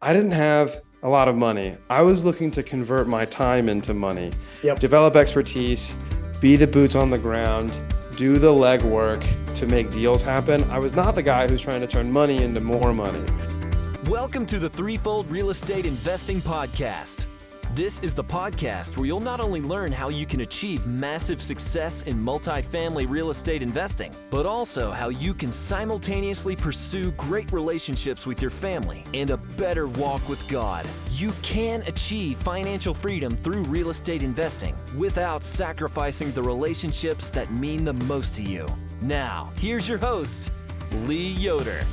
I didn't have a lot of money. I was looking to convert my time into money, Yep. develop expertise, be the boots on the ground, do the legwork to make deals happen. I was not the guy who's trying to turn money into more money. Welcome to the Threefold Real Estate Investing Podcast. This is the podcast where you'll not only learn how you can achieve massive success in multifamily real estate investing, but also how you can simultaneously pursue great relationships with your family and a better walk with God. You can achieve financial freedom through real estate investing without sacrificing the relationships that mean the most to you. Now, here's your host, Lee Yoder.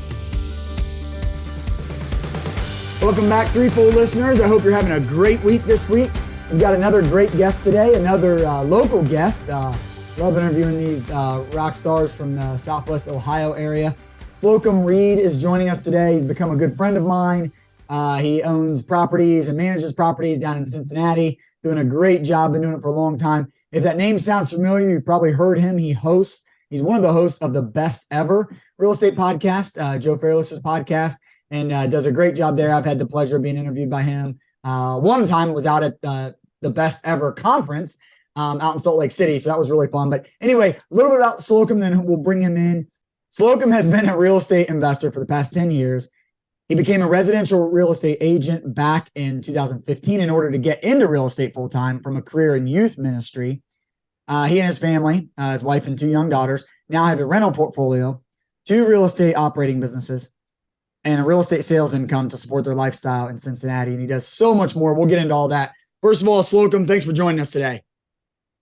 Welcome back, Threefold listeners. I hope you're having a great week this week. We've got another great guest today, another local guest. Love interviewing these rock stars from the Southwest Ohio area. Slocomb Reed is joining us today. He's become a good friend of mine. He owns properties and manages properties down in Cincinnati, doing a great job, been doing it for a long time. If that name sounds familiar, you've probably heard him. He's one of the hosts of the Best Ever Real Estate Podcast, Joe Fairless's podcast. And does a great job there. I've had the pleasure of being interviewed by him. One time was out at the Best Ever conference out in Salt Lake City. So that was really fun. But anyway, a little bit about Slocomb, then we'll bring him in. Slocomb has been a real estate investor for the past 10 years. He became a residential real estate agent back in 2015 in order to get into real estate full-time from a career in youth ministry. He and his family, his wife and 2 young daughters, now have a rental portfolio, 2 real estate operating businesses, and a real estate sales income to support their lifestyle in Cincinnati. And he does so much more. We'll get into all that. First of all, Slocomb, thanks for joining us today.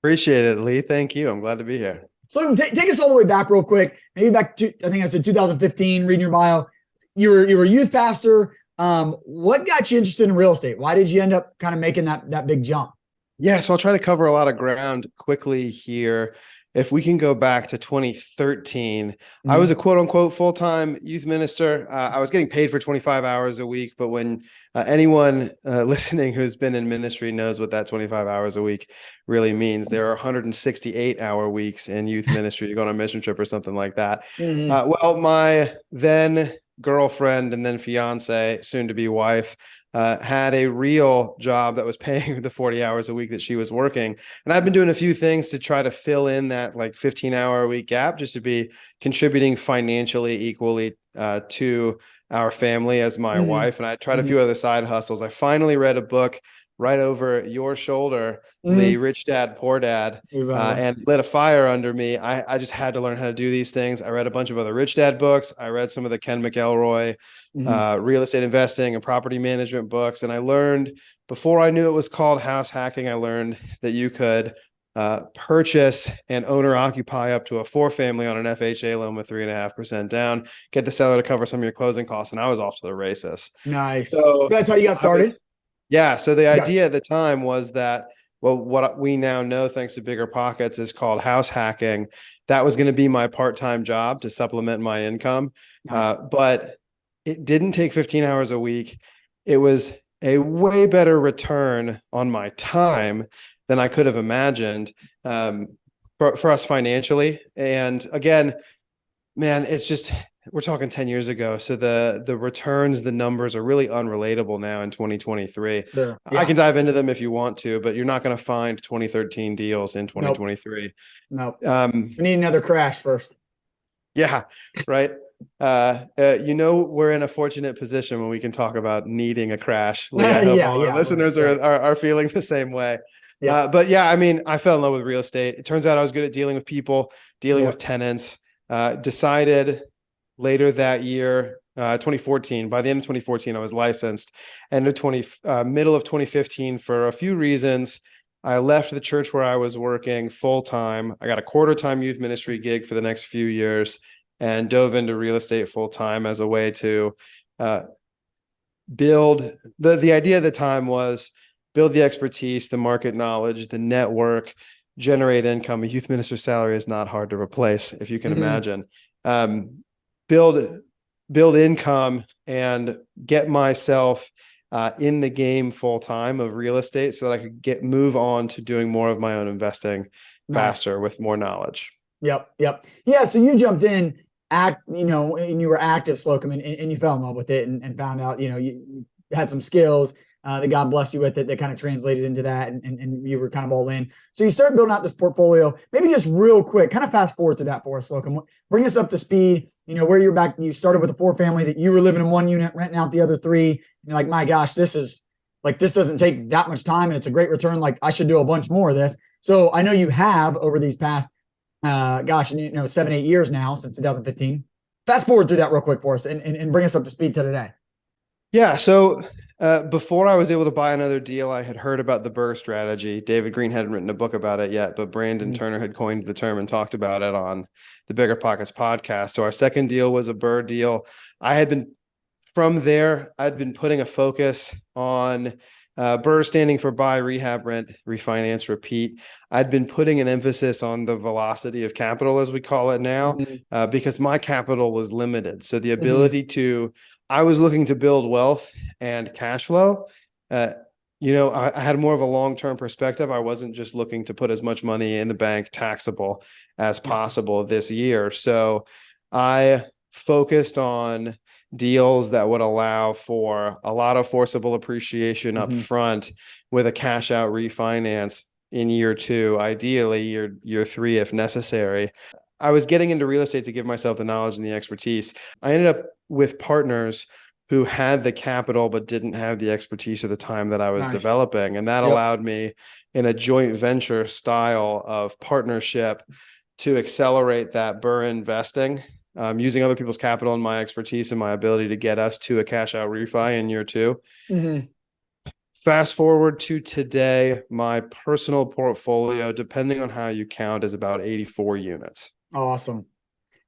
Appreciate it, Lee. Thank you. I'm glad to be here. Slocomb, take us all the way back real quick. Maybe back to, I think I said 2015, reading your bio. You were a youth pastor. What got you interested in real estate? Why did you end up kind of making that big jump? Yeah, so I'll try to cover a lot of ground quickly here. If we can go back to 2013, I was a quote unquote full-time youth minister. I was getting paid for 25 hours a week, but when anyone listening who's been in ministry knows what that 25 hours a week really means, there are 168-hour weeks in youth ministry. You go on a mission trip or something like that. Well, my then girlfriend and then fiance, soon to be wife, had a real job that was paying the 40 hours a week that she was working. And I've been doing a few things to try to fill in that like 15-hour a week gap, just to be contributing financially equally to our family as my wife. And I tried a few other side hustles. I finally read a book right over your shoulder, Lee, Rich Dad, Poor Dad, and lit a fire under me. I just had to learn how to do these things. I read a bunch of other Rich Dad books. I read some of the Ken McElroy real estate investing and property management books. And I learned, before I knew it was called house hacking, I learned that you could purchase and owner occupy up to a 4-family on an FHA loan with 3.5% down, get the seller to cover some of your closing costs. And I was off to the races. Nice. So that's how you got started? Yeah. So the idea at the time was that, well, what we now know, thanks to Bigger Pockets, is called house hacking. That was going to be my part-time job to supplement my income. Nice. But it didn't take 15 hours a week. It was a way better return on my time than I could have imagined for us financially. And again, man, it's just, we're talking 10 years ago. So the returns, the numbers are really unrelatable now in 2023. Sure. Yeah. I can dive into them if you want to, but you're not going to find 2013 deals in 2023. Nope. We need another crash first. Yeah. Right. We're in a fortunate position when we can talk about needing a crash. I hope our listeners are feeling the same way. Yeah. But yeah, I mean, I fell in love with real estate. It turns out I was good at dealing with people, dealing with tenants. Decided later that year, 2014, by the end of 2014, I was licensed. And middle of 2015, for a few reasons, I left the church where I was working full time. I got a quarter-time youth ministry gig for the next few years and dove into real estate full time as a way to build. The idea at the time was build the expertise, the market knowledge, the network, generate income. A youth minister's salary is not hard to replace, if you can imagine. Build income and get myself in the game full time of real estate so that I could move on to doing more of my own investing faster with more knowledge. Yep. Yeah. So you jumped in and you were active, Slocomb, and you fell in love with it and found out, you had some skills that God blessed you with that kind of translated into that, and you were kind of all in. So you start building out this portfolio. Maybe just real quick, kind of fast forward through that for us, Slocomb. Bring us up to speed. Where you're back. You started with a 4-family that you were living in one unit, renting out the other 3. And you're like, my gosh, this doesn't take that much time, and it's a great return. Like, I should do a bunch more of this. So I know you have over these past, 7-8 years now since 2015. Fast forward through that real quick for us and bring us up to speed to today. Yeah. So before I was able to buy another deal, I had heard about the BRRRR strategy. David Green hadn't written a book about it yet, but Brandon Turner had coined the term and talked about it on the Bigger Pockets podcast. So our second deal was a BRRRR deal. From there, I'd been putting a focus on BRRRR standing for buy, rehab, rent, refinance, repeat. I'd been putting an emphasis on the velocity of capital, as we call it now, because my capital was limited. So the ability I was looking to build wealth and cash flow. I had more of a long-term perspective. I wasn't just looking to put as much money in the bank taxable as possible this year. So I focused on deals that would allow for a lot of forcible appreciation up front with a cash out refinance in year 2, ideally year 3 if necessary. I was getting into real estate to give myself the knowledge and the expertise. I ended up with partners who had the capital but didn't have the expertise at the time that I was developing. And that allowed me, in a joint venture style of partnership, to accelerate that BRRRR investing, using other people's capital and my expertise and my ability to get us to a cash out refi in year 2. Fast forward to today, my personal portfolio, depending on how you count, is about 84 units. Awesome.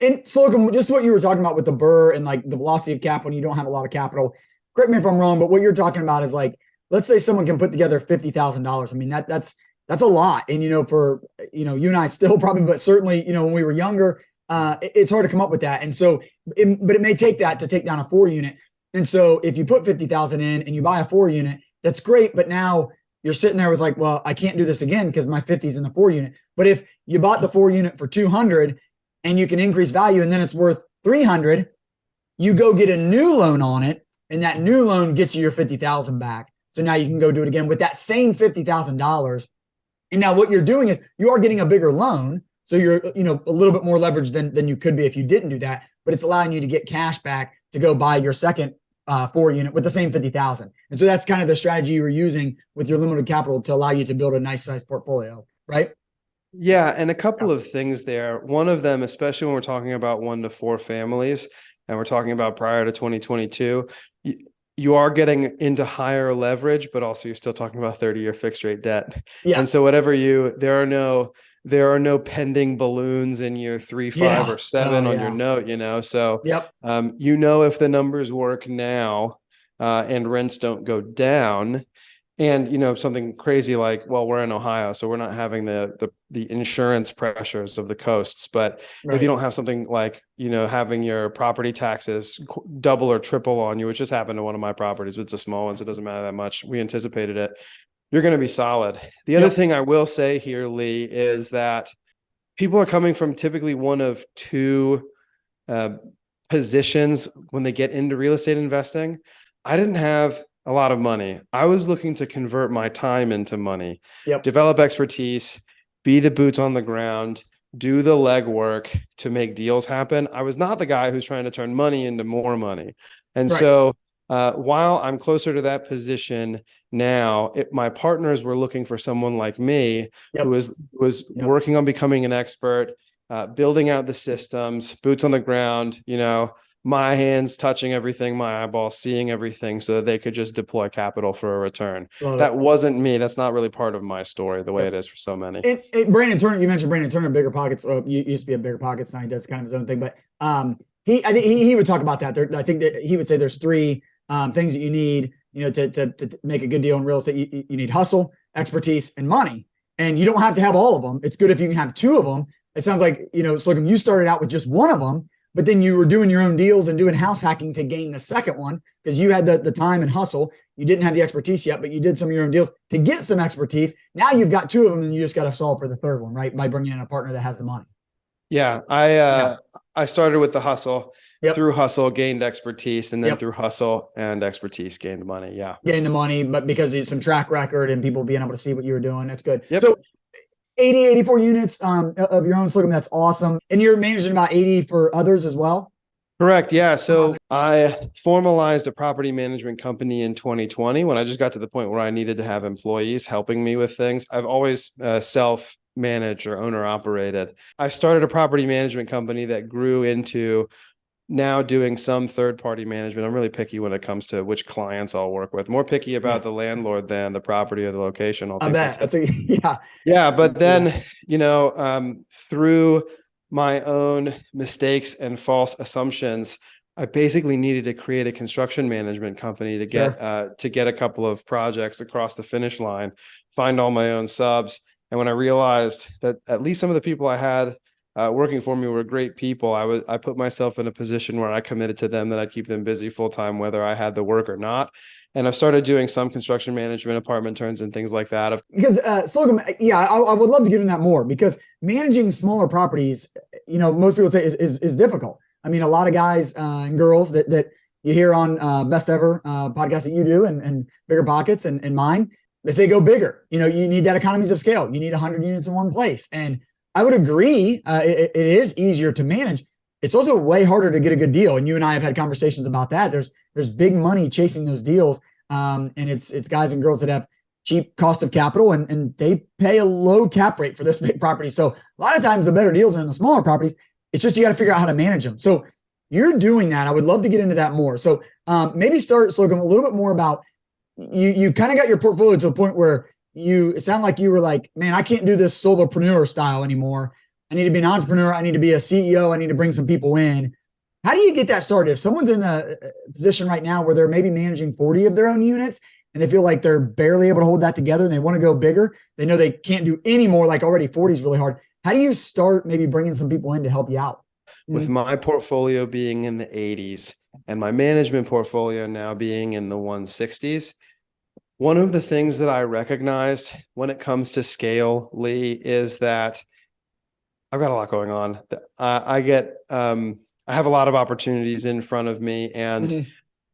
And Slocomb, just what you were talking about with the BRRRR and like the velocity of capital, you don't have a lot of capital. Correct me if I'm wrong, but what you're talking about is like, let's say someone can put together $50,000. I mean, that's a lot. And, for, you and I still probably, but certainly, when we were younger, it's hard to come up with that. And so, but it may take that to take down a 4-unit. And so if you put 50,000 in and you buy a 4-unit, that's great. But now you're sitting there with like, well, I can't do this again because my 50's in the 4-unit. But if you bought the 4-unit for 200 and you can increase value and then it's worth 300, you go get a new loan on it. And that new loan gets you your 50,000 back. So now you can go do it again with that same $50,000. And now what you're doing is you are getting a bigger loan. So you're, a little bit more leverage than you could be if you didn't do that, but it's allowing you to get cash back to go buy your second 4-unit with the same 50,000. And so that's kind of the strategy you were using with your limited capital to allow you to build a nice size portfolio, right? Yeah. And a couple of things there. One of them, especially when we're talking about 1 to 4 families, and we're talking about prior to 2022, you are getting into higher leverage, but also you're still talking about 30-year fixed rate debt. Yes. And so there are no pending balloons in year 3, 5, or 7 on your note, So, if the numbers work now, and rents don't go down, and, something crazy like, well, we're in Ohio, so we're not having the insurance pressures of the coasts. But if you don't have something like, having your property taxes double or triple on you, which just happened to one of my properties, but it's a small one, so it doesn't matter that much. We anticipated it. You're going to be solid. The other thing I will say here, Lee, is that people are coming from typically one of 2 positions when they get into real estate investing. I didn't have a lot of money. I was looking to convert my time into money, develop expertise, be the boots on the ground, do the legwork to make deals happen. I was not the guy who's trying to turn money into more money. And so while I'm closer to that position now, my partners were looking for someone like me who was working on becoming an expert, building out the systems, boots on the ground, my hands touching everything, my eyeballs seeing everything, so that they could just deploy capital for a return. That wasn't me. That's not really part of my story the way it is for so many. Brandon Turner, you mentioned Brandon Turner, Bigger Pockets. He used to be a Bigger Pockets. Now he does kind of his own thing. But I think he would talk about that. I think that he would say there's 3 things that you need, to make a good deal in real estate. You need hustle, expertise, and money. And you don't have to have all of them. It's good if you can have 2 of them. It sounds like, Slocomb, you started out with just 1 of them, but then you were doing your own deals and doing house hacking to gain the second one because you had the time and hustle. You didn't have the expertise yet, but you did some of your own deals to get some expertise. Now you've got 2 of them and you just got to solve for the third one, right? By bringing in a partner that has the money. Yeah, Yeah. I started with the hustle. Yep. Through hustle, gained expertise, and then Yep. through hustle and expertise, gained money. Yeah. Getting the money, but because of some track record and people being able to see what you were doing, that's good. Yep. So 80, 84 units of your own Slocomb, that's awesome. And you're managing about 80 for others as well? Correct. Yeah. So I formalized a property management company in 2020 when I just got to the point where I needed to have employees helping me with things. I've always self-managed or owner operated. I started a property management company that grew into now doing some third-party management. I'm really picky when it comes to which clients I'll work with. More picky about the landlord than the property or the location. All I things bet. considered. That's a, yeah. Yeah, but then, through my own mistakes and false assumptions, I basically needed to create a construction management company to get a couple of projects across the finish line, find all my own subs. And when I realized that at least some of the people I had working for me were great people, I put myself in a position where I committed to them that I'd keep them busy full time, whether I had the work or not. And I've started doing some construction management, apartment turns, and things like that. Because Slocomb, yeah, I would love to get in that more because managing smaller properties, most people say is difficult. I mean, a lot of guys and girls that you hear on Best Ever podcast that you do and Bigger Pockets and mine, they say go bigger. You need that economies of scale. You need 100 units in one place. And I would agree. It is easier to manage. It's also way harder to get a good deal. And you and I have had conversations about that. There's big money chasing those deals. And it's guys and girls that have cheap cost of capital and they pay a low cap rate for this big property. So a lot of times the better deals are in the smaller properties. It's just, you got to figure out how to manage them. So you're doing that. I would love to get into that more. So maybe start, Slocomb, a little bit more about, you kind of got your portfolio to a point where it sounded like you were like, man, I can't do this solopreneur style anymore. I need to be an entrepreneur. I need to be a CEO. I need to bring some people in. How do you get that started? If someone's in a position right now where they're maybe managing 40 of their own units and they feel like they're barely able to hold that together and they want to go bigger, they know they can't do any more, like already 40 is really hard. How do you start maybe bringing some people in to help you out? With my portfolio being in the 80s and my management portfolio now being in the 160s, one of the things that I recognized when it comes to scale, Lee, is that I've got a lot going on. I have a lot of opportunities in front of me, and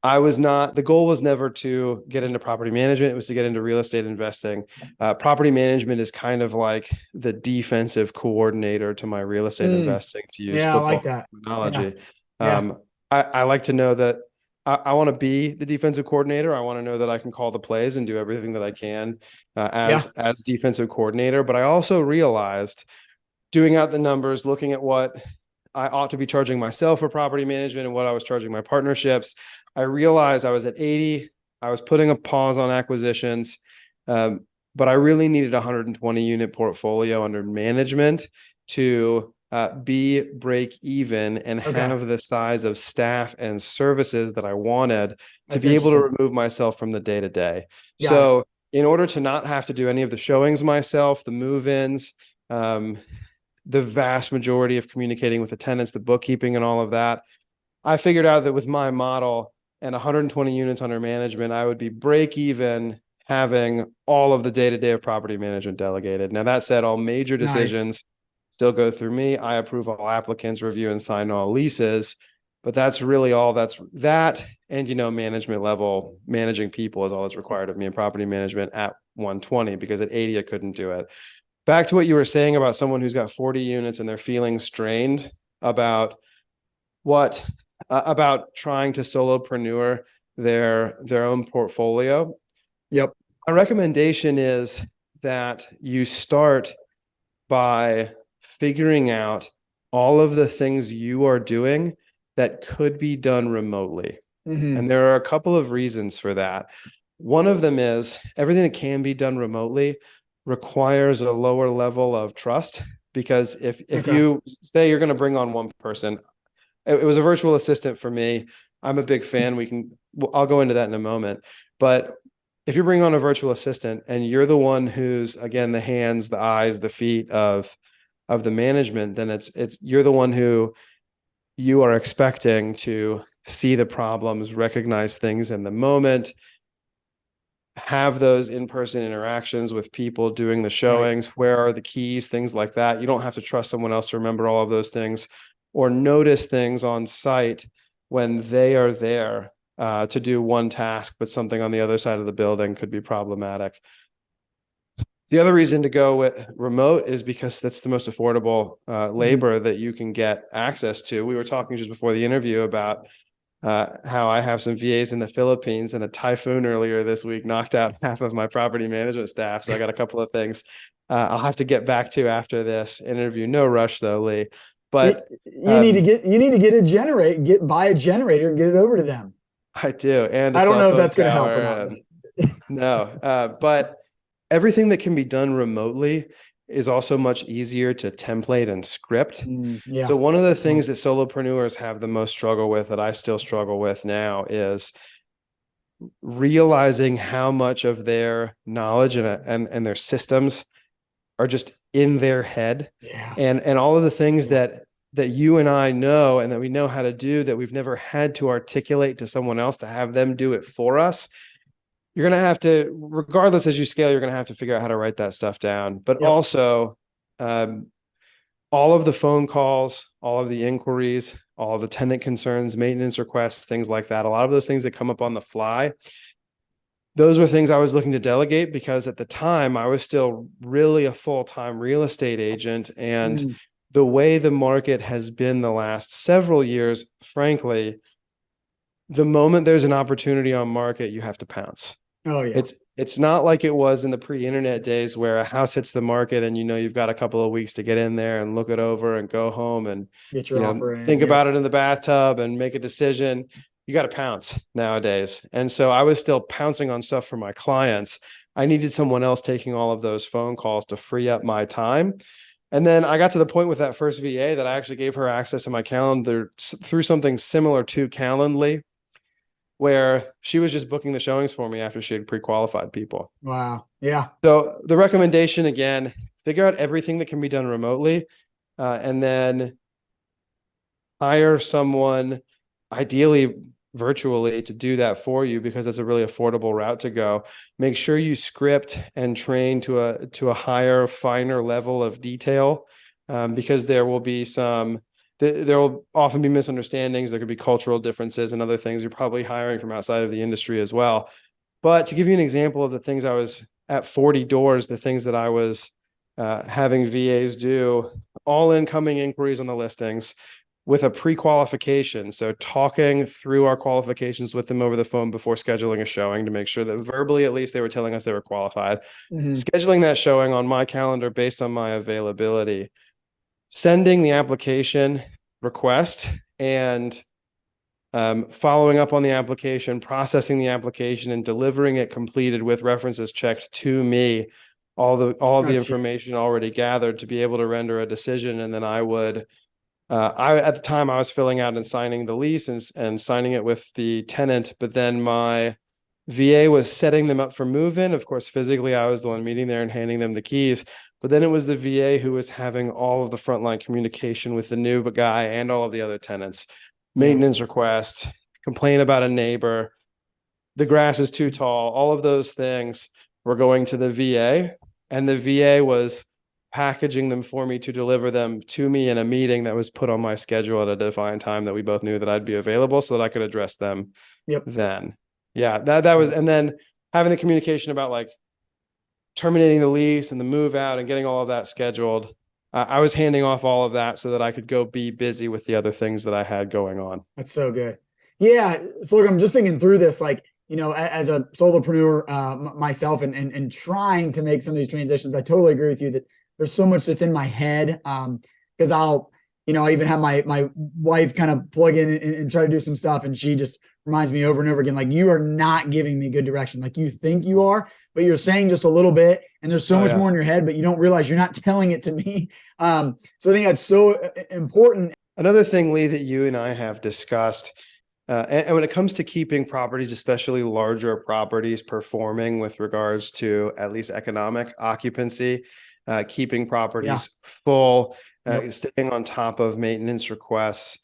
the goal was never to get into property management. It was to get into real estate investing. Property management is kind of like the defensive coordinator to my real estate investing, to use football I like that terminology. Yeah. I like to know that I want to be the defensive coordinator. I want to know that I can call the plays and do everything that I can as defensive coordinator. But I also realized, doing out the numbers, looking at what I ought to be charging myself for property management and what I was charging my partnerships, I realized I was at 80. I was putting a pause on acquisitions, but I really needed a 120 unit portfolio under management to be break even and have the size of staff and services that I wanted to be able to remove myself from the day to day. So in order to not have to do any of the showings myself, the move-ins, the vast majority of communicating with the tenants, the bookkeeping and all of that, I figured out that with my model and 120 units under management, I would be break even having all of the day-to-day of property management delegated. Now, that said, all major decisions still go through me. I approve all applicants, review and sign all leases, but that's really all that. And, management level, managing people is all that's required of me in property management at 120, because at 80, I couldn't do it. Back to what you were saying about someone who's got 40 units and they're feeling strained about about trying to solopreneur their own portfolio. Yep. My recommendation is that you start by figuring out all of the things you are doing that could be done remotely. And there are a couple of reasons for that. One of them is everything that can be done remotely requires a lower level of trust, because if you say you're going to bring on one person, it was a virtual assistant for me. I'm a big fan. I'll go into that in a moment. But if you bring on a virtual assistant and you're the one who's, again, the hands, the eyes, the feet of the management, then you're the one who you are expecting to see the problems, recognize things in the moment, have those in-person interactions with people doing the showings. Right. Where are the keys? Things like that. You don't have to trust someone else to remember all of those things, or notice things on site when they are there to do one task, but something on the other side of the building could be problematic. The other reason to go with remote is because that's the most affordable labor that you can get access to. We were talking just before the interview about how I have some VAs in the Philippines, and a typhoon earlier this week knocked out half of my property management staff. So I got a couple of things I'll have to get back to after this interview. No rush though, Lee. But you need to buy a generator and get it over to them. I do, and I don't know if that's going to help or not. No, but everything that can be done remotely is also much easier to template and script. Yeah. So one of the things that solopreneurs have the most struggle with, that I still struggle with now, is realizing how much of their knowledge and their systems are just in their head. Yeah. And all of the things that you and I know, and that we know how to do, that we've never had to articulate to someone else to have them do it for us. You're going to have to, regardless as you scale, you're going to have to figure out how to write that stuff down. But also, all of the phone calls, all of the inquiries, all of the tenant concerns, maintenance requests, things like that, a lot of those things that come up on the fly, those were things I was looking to delegate, because at the time I was still really a full-time real estate agent. And the way the market has been the last several years, frankly, the moment there's an opportunity on market, you have to pounce. Oh yeah. It's not like it was in the pre-internet days, where a house hits the market and you've got a couple of weeks to get in there and look it over and go home and get your offer in, think about it in the bathtub and make a decision. You got to pounce nowadays. And so I was still pouncing on stuff for my clients. I needed someone else taking all of those phone calls to free up my time. And then I got to the point with that first VA that I actually gave her access to my calendar through something similar to Calendly, where she was just booking the showings for me after she had pre-qualified people. Wow. Yeah. So the recommendation, again, figure out everything that can be done remotely, and then hire someone, ideally virtually, to do that for you, because that's a really affordable route to go. Make sure you script and train to a higher, finer level of detail, because there will be there will often be misunderstandings. There could be cultural differences and other things. You're probably hiring from outside of the industry as well. But to give you an example of the things I was at 40 doors, the things that I was having VAs do, all incoming inquiries on the listings with a pre-qualification. So talking through our qualifications with them over the phone before scheduling a showing, to make sure that verbally, at least, they were telling us they were qualified. Scheduling that showing on my calendar based on my availability. Sending the application request and following up on the application, processing the application, and delivering it completed with references checked to me, all of the information already gathered, to be able to render a decision. And then I would, at the time I was filling out and signing the lease and signing it with the tenant, but then my VA was setting them up for move-in. Of course, physically, I was the one meeting there and handing them the keys. But then it was the VA who was having all of the frontline communication with the new guy and all of the other tenants. Maintenance requests, complain about a neighbor, the grass is too tall. All of those things were going to the VA, and the VA was packaging them for me to deliver them to me in a meeting that was put on my schedule at a defined time that we both knew that I'd be available, so that I could address them then. Yeah, that was, and then having the communication about like terminating the lease and the move out and getting all of that scheduled. I was handing off all of that so that I could go be busy with the other things that I had going on. That's so good. Yeah. So look, I'm just thinking through this, like, as a solopreneur myself and trying to make some of these transitions, I totally agree with you that there's so much that's in my head. Because I'll even have my wife kind of plug in and try to do some stuff, and she just reminds me over and over again, like, you are not giving me good direction. Like, you think you are, but you're saying just a little bit, and there's so much more in your head, but you don't realize you're not telling it to me. So I think that's so important. Another thing, Lee, that you and I have discussed, and when it comes to keeping properties, especially larger properties, performing with regards to at least economic occupancy, keeping properties full, staying on top of maintenance requests.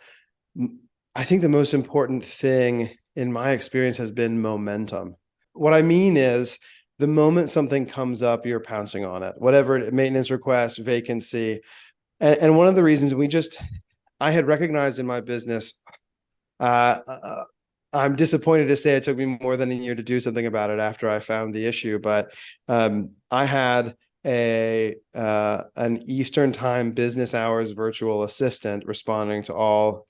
I think the most important thing in my experience has been momentum. what I mean is the moment something comes up, you're pouncing on it, whatever maintenance request, vacancy. And one of the reasons I had recognized in my business, I'm disappointed to say it took me more than a year to do something about it after I found the issue, but I had an Eastern Time business hours virtual assistant responding to all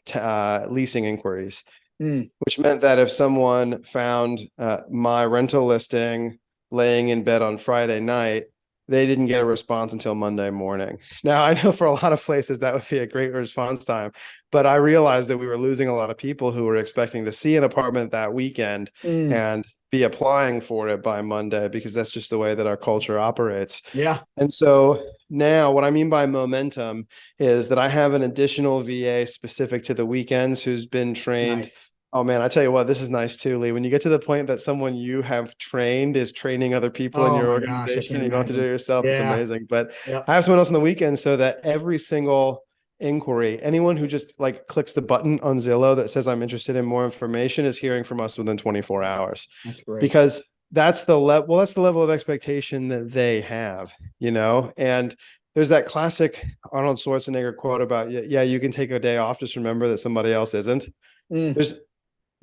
leasing inquiries, which meant that if someone found my rental listing laying in bed on Friday night, they didn't get a response until Monday morning. Now, I know for a lot of places that would be a great response time, but I realized that we were losing a lot of people who were expecting to see an apartment that weekend and be applying for it by Monday, because that's just the way that our culture operates. Yeah. And so now what I mean by momentum is that I have an additional VA specific to the weekends who's been trained. Nice. Oh man, I tell you what, this is nice too, Lee. When you get to the point that someone you have trained is training other people in Oh your my gosh, I organization, can't you don't have to do it imagine. yourself. It's Yeah. amazing. But Yeah. I have someone else on the weekend so that every single inquiry, anyone who just like clicks the button on Zillow that says I'm interested in more information is hearing from us within 24 hours. That's great. Because that's the level of expectation that they have, and there's that classic Arnold Schwarzenegger quote about, yeah, you can take a day off. Just remember that somebody else isn't. There's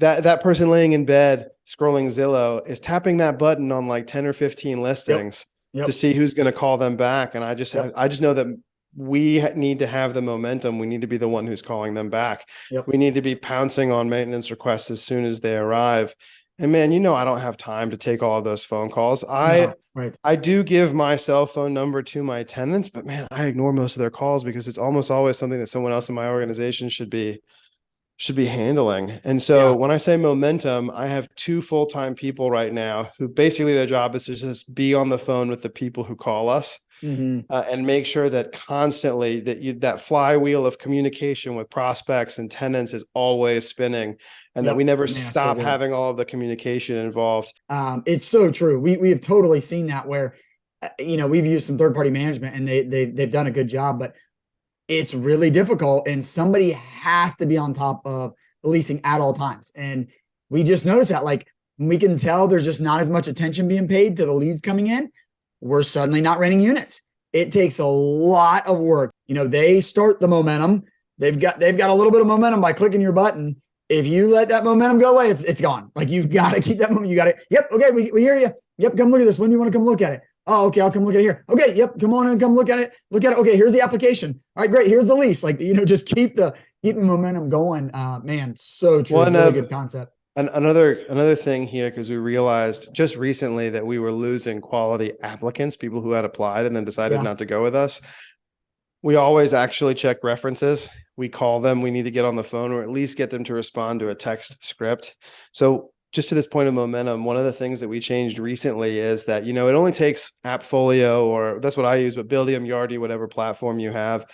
that person laying in bed scrolling Zillow is tapping that button on like 10 or 15 listings to see who's going to call them back. And I just know that we need to have the momentum. We need to be the one who's calling them back. We need to be pouncing on maintenance requests as soon as they arrive. And man, I don't have time to take all of those phone calls. I do give my cell phone number to my tenants, but man, I ignore most of their calls because it's almost always something that someone else in my organization should be handling. And so when I say momentum, I have 2 full-time people right now who basically their job is to just be on the phone with the people who call us and make sure that constantly that flywheel of communication with prospects and tenants is always spinning, and that we never stop having all of the communication involved. It's so true. We have totally seen that where, we've used some third-party management and they've done a good job, but it's really difficult, and somebody has to be on top of the leasing at all times. And we just noticed that, like, we can tell there's just not as much attention being paid to the leads coming in. We're suddenly not renting units. It takes a lot of work. They start the momentum. They've got a little bit of momentum by clicking your button. If you let that momentum go away, it's gone. Like, you've got to keep that momentum. You got it. Yep. Okay. We hear you. Yep. Come look at this. When do you want to come look at it? Oh, okay. I'll come look at it here. Okay. Yep. Come on and come look at it. Look at it. Okay. Here's the application. All right, great. Here's the lease. Like, just keep the momentum going. Man, so true. Really good concept. Another thing here, because we realized just recently that we were losing quality applicants, people who had applied and then decided not to go with us. We always actually check references. We call them. We need to get on the phone or at least get them to respond to a text script. So just to this point of momentum, one of the things that we changed recently is that, it only takes Appfolio, or that's what I use, but Buildium, Yardi, whatever platform you have.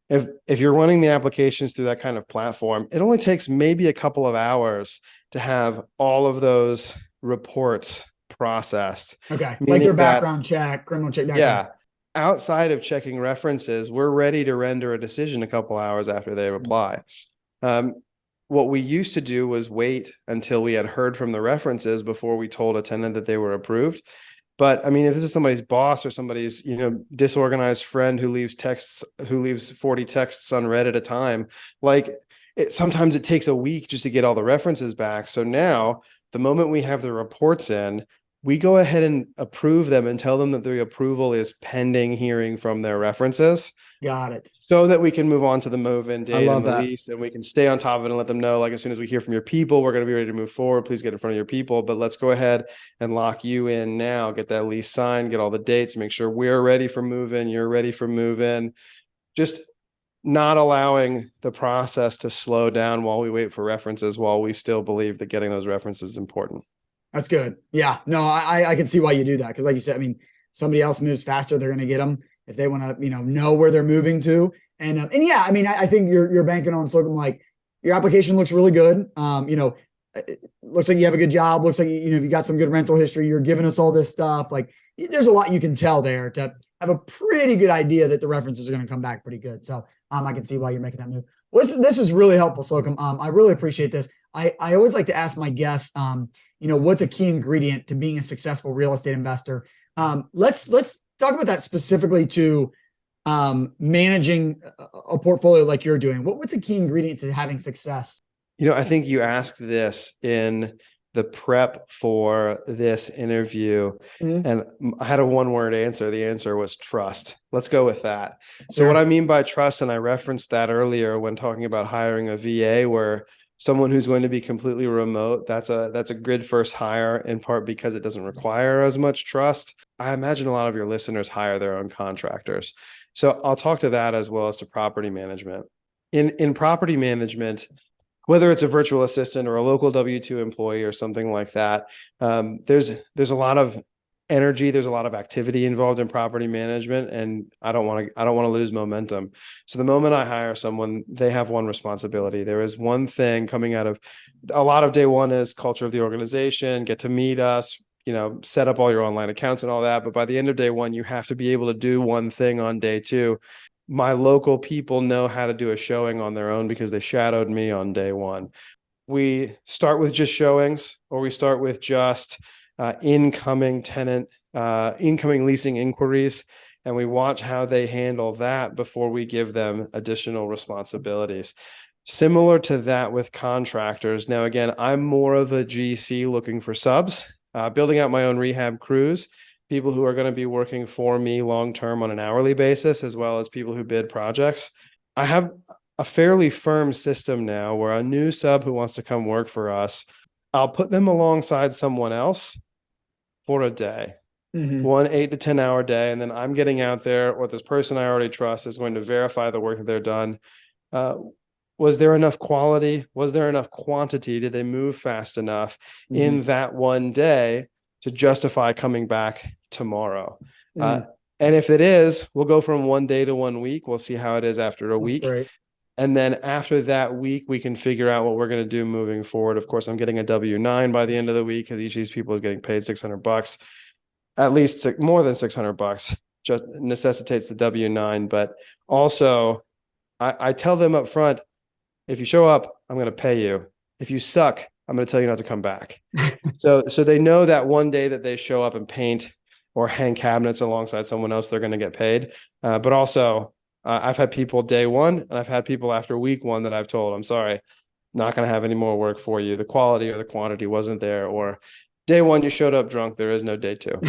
If you're running the applications through that kind of platform, it only takes maybe a couple of hours to have all of those reports processed. Okay. Like their background check, criminal check. Outside of checking references, we're ready to render a decision a couple hours after they reply. What we used to do was wait until we had heard from the references before we told a tenant that they were approved. But I mean, if this is somebody's boss or somebody's, disorganized friend who leaves 40 texts unread at a time, sometimes it takes a week just to get all the references back. So now the moment we have the reports in, we go ahead and approve them and tell them that the approval is pending hearing from their references. Got it. So that we can move on to the move-in date and the lease, and we can stay on top of it and let them know, like, as soon as we hear from your people, we're going to be ready to move forward. Please get in front of your people, but let's go ahead and lock you in now, get that lease signed, get all the dates, make sure we're ready for move-in, you're ready for move-in. Just not allowing the process to slow down while we wait for references, while we still believe that getting those references is important. That's good. Yeah, no, I can see why you do that. Cause like you said, I mean, somebody else moves faster, they're going to get them if they want to, know where they're moving to. And yeah, I mean, I think you're banking on Slocomb. Like, your application looks really good. It looks like you have a good job. Looks like, you got some good rental history. You're giving us all this stuff. Like, there's a lot you can tell there to have a pretty good idea that the references are going to come back pretty good. So I can see why you're making that move. Well, this is really helpful, Slocomb. I really appreciate this. I always like to ask my guests, what's a key ingredient to being a successful real estate investor? Let's talk about that specifically to managing a portfolio like you're doing. What's a key ingredient to having success? I think you asked this in the prep for this interview, Mhm. and I had a one-word answer. The answer was trust. Let's go with that. So Sure. what I mean by trust, and I referenced that earlier when talking about hiring a VA, where someone who's going to be completely remote, that's a good first hire, in part because it doesn't require as much trust. I imagine a lot of your listeners hire their own contractors. So I'll talk to that as well as to property management. In property management, whether it's a virtual assistant or a local W-2 employee or something like that, there's a lot of energy, there's a lot of activity involved in property management, and I don't want to lose momentum. So the moment I hire someone, they have one responsibility. There is one thing coming out of a lot of day one is culture of the organization, get to meet us, set up all your online accounts and all that. But by the end of day one, you have to be able to do one thing on day two. My local people know how to do a showing on their own because they shadowed me on day one. We start with just showings, or we start with just incoming leasing inquiries, and we watch how they handle that before we give them additional responsibilities. Similar to that with contractors. Now, again, I'm more of a GC looking for subs, building out my own rehab crews, people who are going to be working for me long-term on an hourly basis, as well as people who bid projects. I have a fairly firm system now where a new sub who wants to come work for us, I'll put them alongside someone else for a day, 8 to 10 hour day. And then I'm getting out there, or this person I already trust is going to verify the work that they're done. Was there enough quality? Was there enough quantity? Did they move fast enough in that one day to justify coming back tomorrow? And if it is, we'll go from 1 day to 1 week. We'll see how it is after a week. Great. And then after that week, we can figure out what we're going to do moving forward. Of course, I'm getting a W-9 by the end of the week because each of these people is getting paid $600, at least more than $600, just necessitates the W-9. But also, I tell them up front, if you show up, I'm going to pay you. If you suck, I'm going to tell you not to come back. So they know that one day that they show up and paint or hang cabinets alongside someone else, they're going to get paid. But also, I've had people day one, and I've had people after week one that I've told, I'm sorry, not going to have any more work for you. The quality or the quantity wasn't there. Or day one, you showed up drunk. There is no day two.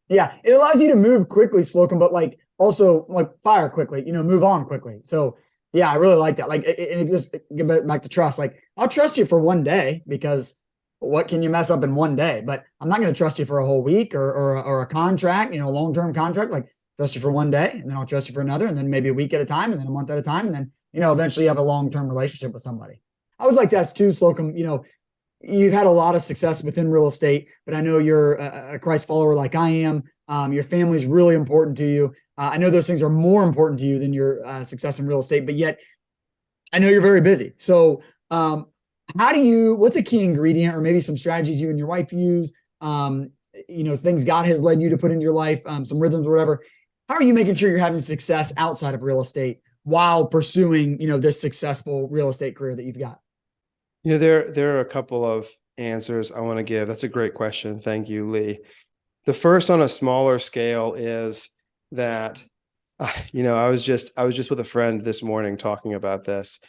Yeah, it allows you to move quickly, Slocomb, but also fire quickly, move on quickly. So yeah, I really like that. And it just get back to trust. I'll trust you for 1 day, because what can you mess up in 1 day? But I'm not going to trust you for a whole week or a contract, a long-term contract. Trust you for 1 day, and then I'll trust you for another, and then maybe a week at a time, and then a month at a time. And then, eventually you have a long-term relationship with somebody. I always like to ask too, Slocomb, you've had a lot of success within real estate, but I know you're a Christ follower like I am. Your family is really important to you. I know those things are more important to you than your success in real estate, but yet I know you're very busy. So what's a key ingredient, or maybe some strategies you and your wife use, things God has led you to put in your life, some rhythms or whatever. How are you making sure you're having success outside of real estate while pursuing, this successful real estate career that you've got? There are a couple of answers I want to give. That's a great question. Thank you, Lee. The first, on a smaller scale, is that, I was just with a friend this morning talking about this.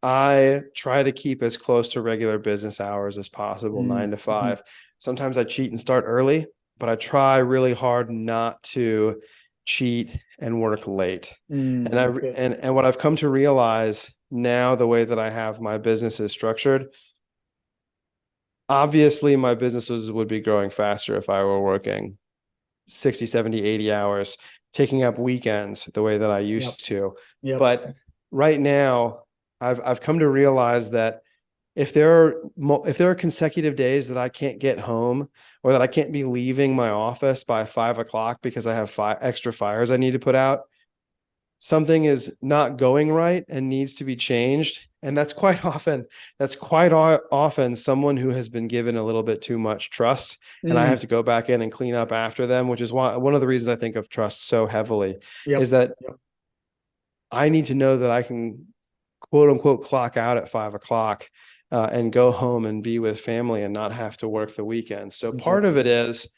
I try to keep as close to regular business hours as possible, 9 to 5. Sometimes I cheat and start early, but I try really hard not to cheat and work late. And what I've come to realize now, the way that I have my businesses structured, obviously my businesses would be growing faster if I were working 60, 70, 80 hours, taking up weekends the way that I used to. But right now, I've come to realize that if there are consecutive days that I can't get home, or that I can't be leaving my office by 5 o'clock because I have 5 extra fires I need to put out, something is not going right and needs to be changed. And that's quite often someone who has been given a little bit too much trust, and I have to go back in and clean up after them, which is one of the reasons I think of trust so heavily, is that I need to know that I can, quote unquote, clock out at 5 o'clock and go home and be with family and not have to work the weekends. So part of it is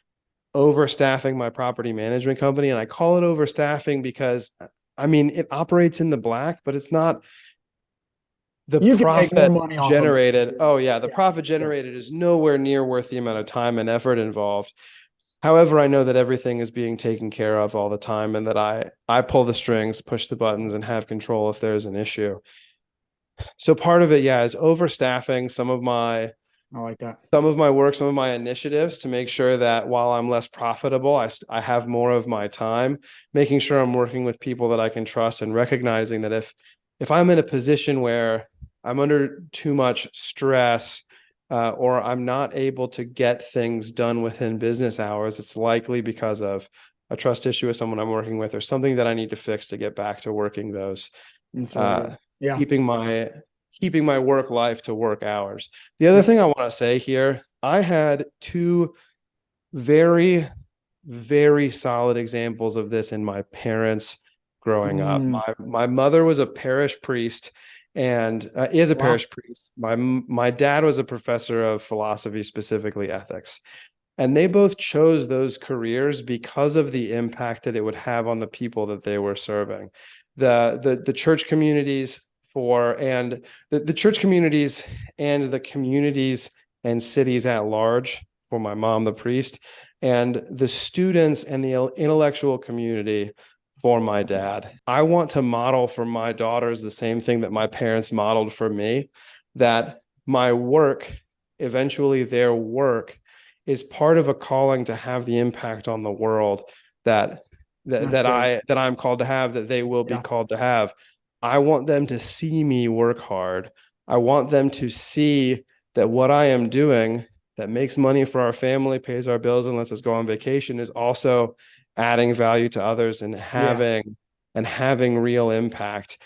overstaffing my property management company. And I call it overstaffing because I mean, it operates in the black, but it's not the You can profit make more money off of it. generated. Oh yeah. The profit generated is nowhere near worth the amount of time and effort involved. However, I know that everything is being taken care of all the time and that I pull the strings, push the buttons, and have control if there's an issue. So part of it, yeah, is overstaffing some of my work, some of my initiatives to make sure that while I'm less profitable, I have more of my time, making sure I'm working with people that I can trust and recognizing that if I'm in a position where I'm under too much stress, or I'm not able to get things done within business hours, it's likely because of a trust issue with someone I'm working with or something that I need to fix to get back to working those, keeping my work life to work hours. The other thing I want to say here, I had two very, very solid examples of this in my parents growing up. My mother was a parish priest and is a parish priest. My dad was a professor of philosophy, specifically ethics. And they both chose those careers because of the impact that it would have on the people that they were serving. The church communities the church communities and the communities and cities at large for my mom, the priest, and the students and the intellectual community for my dad. I want to model for my daughters the same thing that my parents modeled for me, that my work, eventually their work, is part of a calling to have the impact on the world that I'm called to have, that they will be called to have. I want them to see me work hard. I want them to see that what I am doing that makes money for our family, pays our bills, and lets us go on vacation is also adding value to others and having real impact.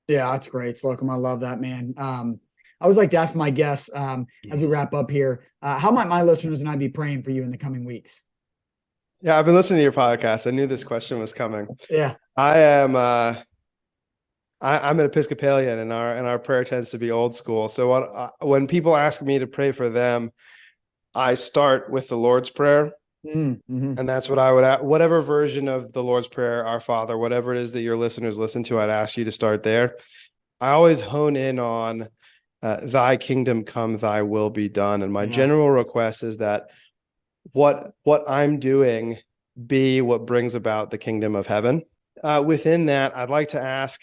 Yeah, that's great, Slocomb. I love that, man. I always like to ask my guests as we wrap up here, how might my listeners and I be praying for you in the coming weeks? Yeah, I've been listening to your podcast. I knew this question was coming. Yeah, I'm an Episcopalian, and our prayer tends to be old school. So when people ask me to pray for them, I start with the Lord's Prayer. And that's what I would, whatever version of the Lord's Prayer, Our Father, whatever it is that your listeners listen to, I'd ask you to start there. I always hone in on thy kingdom come, thy will be done. And my general request is that what I'm doing be what brings about the kingdom of heaven. Within that, I'd like to ask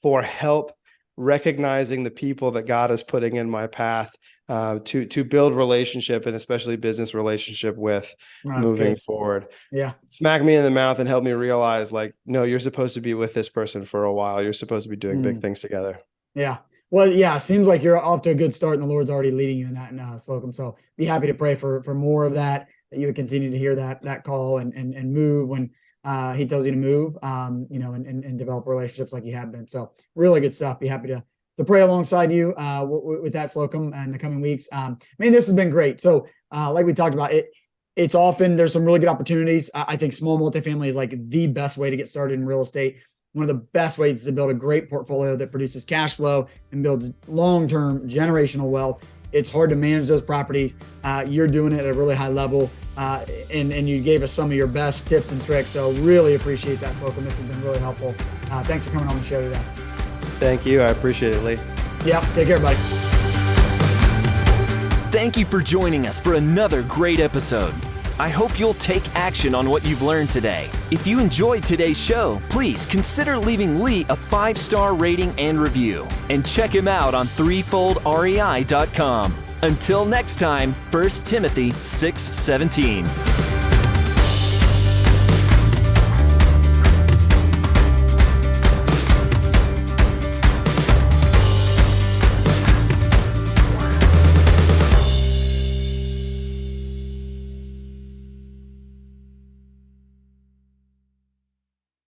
for help recognizing the people that God is putting in my path to build relationship, and especially business relationship with moving forward. Yeah. Smack me in the mouth and help me realize, like, no, you're supposed to be with this person for a while. You're supposed to be doing big things together. Yeah. Well, yeah, seems like you're off to a good start and the Lord's already leading you in that, Slocomb. So be happy to pray for more of that you would continue to hear that call and move when he tells you to move, and develop relationships like you have been. So really good stuff. Be happy to pray alongside you with that, Slocomb, in the coming weeks. This has been great. So like we talked about, it's often, there's some really good opportunities. I think small multifamily is like the best way to get started in real estate. One of the best ways to build a great portfolio that produces cash flow and builds long-term generational wealth. It's hard to manage those properties. You're doing it at a really high level, and you gave us some of your best tips and tricks. So really appreciate that, Slocomb. This has been really helpful. Thanks for coming on the show today. Thank you. I appreciate it, Lee. Yeah, take care, buddy. Thank you for joining us for another great episode. I hope you'll take action on what you've learned today. If you enjoyed today's show, please consider leaving Lee a 5-star rating and review. And check him out on threefoldrei.com. Until next time, 1 Timothy 6:17.